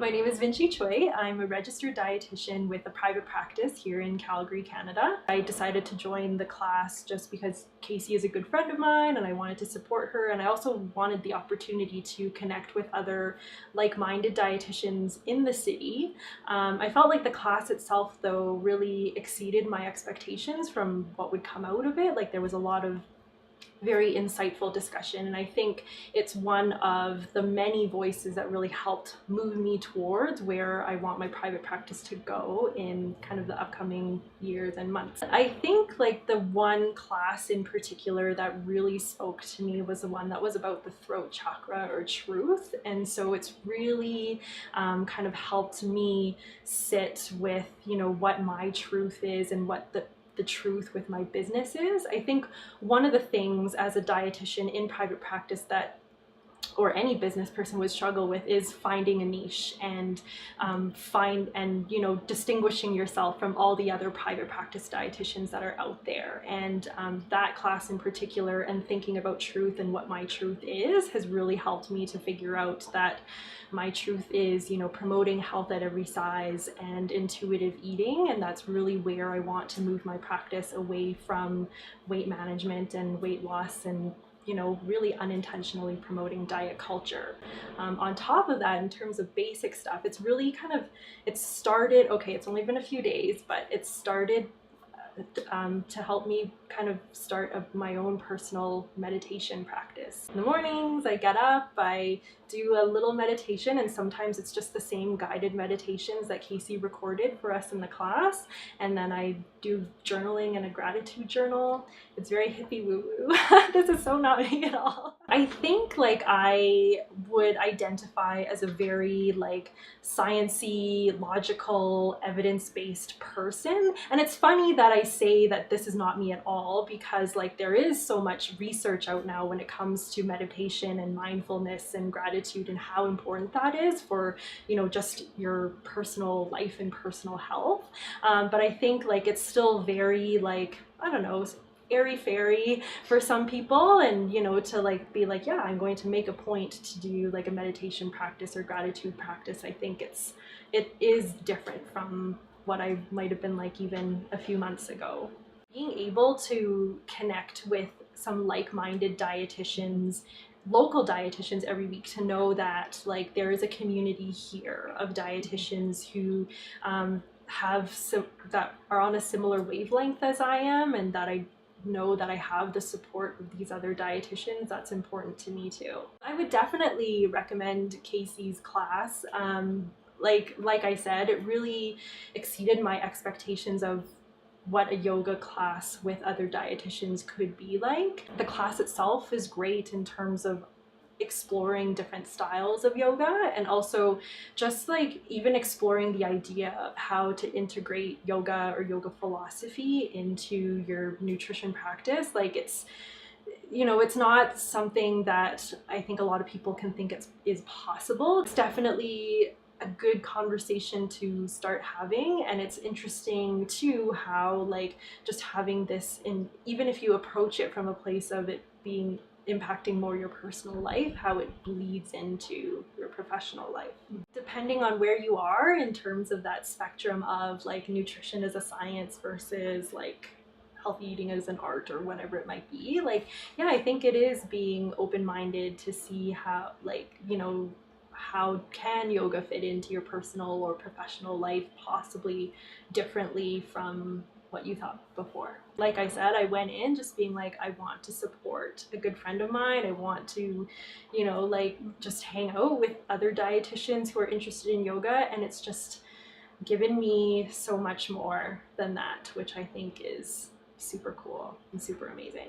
My name is Vincci Tsui. I'm a registered dietitian with a private practice here in Calgary, Canada. I decided to join the class just because Casey is a good friend of mine and I wanted to support her, and I also wanted the opportunity to connect with other like-minded dietitians in the city. I felt like the class itself, though, really exceeded my expectations from what would come out of it. Like, there was a lot of very insightful discussion, and I think it's one of the many voices that really helped move me towards where I want my private practice to go in kind of the upcoming years and months. I think like the one class in particular that really spoke to me was the one that was about the throat chakra or truth, and so it's really kind of helped me sit with, you know, what my truth is and what the truth with my business is. I think one of the things as a dietitian in private practice that or any business person would struggle with is finding a niche and distinguishing yourself from all the other private practice dietitians that are out there. And that class in particular, and thinking about truth and what my truth is, has really helped me to figure out that my truth is, you know, promoting health at every size and intuitive eating, and that's really where I want to move my practice away from weight management and weight loss and, you know, really unintentionally promoting diet culture. On top of that, in terms of basic stuff, it's really kind of, it started, okay, it's only been a few days, but it started to help me kind of start my own personal meditation practice. In the mornings, I get up, I do a little meditation, and sometimes it's just the same guided meditations that Casey recorded for us in the class, and then I do journaling and a gratitude journal. It's very hippie woo-woo. This is so not me at all. I think like I would identify as a very like sciencey, logical, evidence-based person, and it's funny that I say that this is not me at all, because like there is so much research out now when it comes to meditation and mindfulness and gratitude and how important that is for, you know, just your personal life and personal health. But I think like it's still very like, I don't know, airy-fairy for some people, and you know, to like be like, yeah, I'm going to make a point to do like a meditation practice or gratitude practice. I think it is different from what I might have been like even a few months ago. Being able to connect with some like-minded dietitians, local dietitians every week, to know that like there is a community here of dietitians who that are on a similar wavelength as I am, and that I know that I have the support of these other dietitians, that's important to me too. I would definitely recommend Casey's class. Like I said, it really exceeded my expectations of what a yoga class with other dietitians could be like. The class itself is great in terms of exploring different styles of yoga, and also just like even exploring the idea of how to integrate yoga or yoga philosophy into your nutrition practice. Like it's, you know, it's not something that I think a lot of people can think is possible. It's definitely a good conversation to start having, and it's interesting too how like just having this in, even if you approach it from a place of it being impacting more your personal life, how it bleeds into your professional life. Depending on where you are in terms of that spectrum of like nutrition as a science versus like healthy eating as an art or whatever it might be, like, yeah, I think it is being open-minded to see how, like, you know, how can yoga fit into your personal or professional life possibly differently from what you thought before. Like I said, I went in just being like, I want to support a good friend of mine. I want to, you know, like just hang out with other dietitians who are interested in yoga, and it's just given me so much more than that, which I think is super cool and super amazing.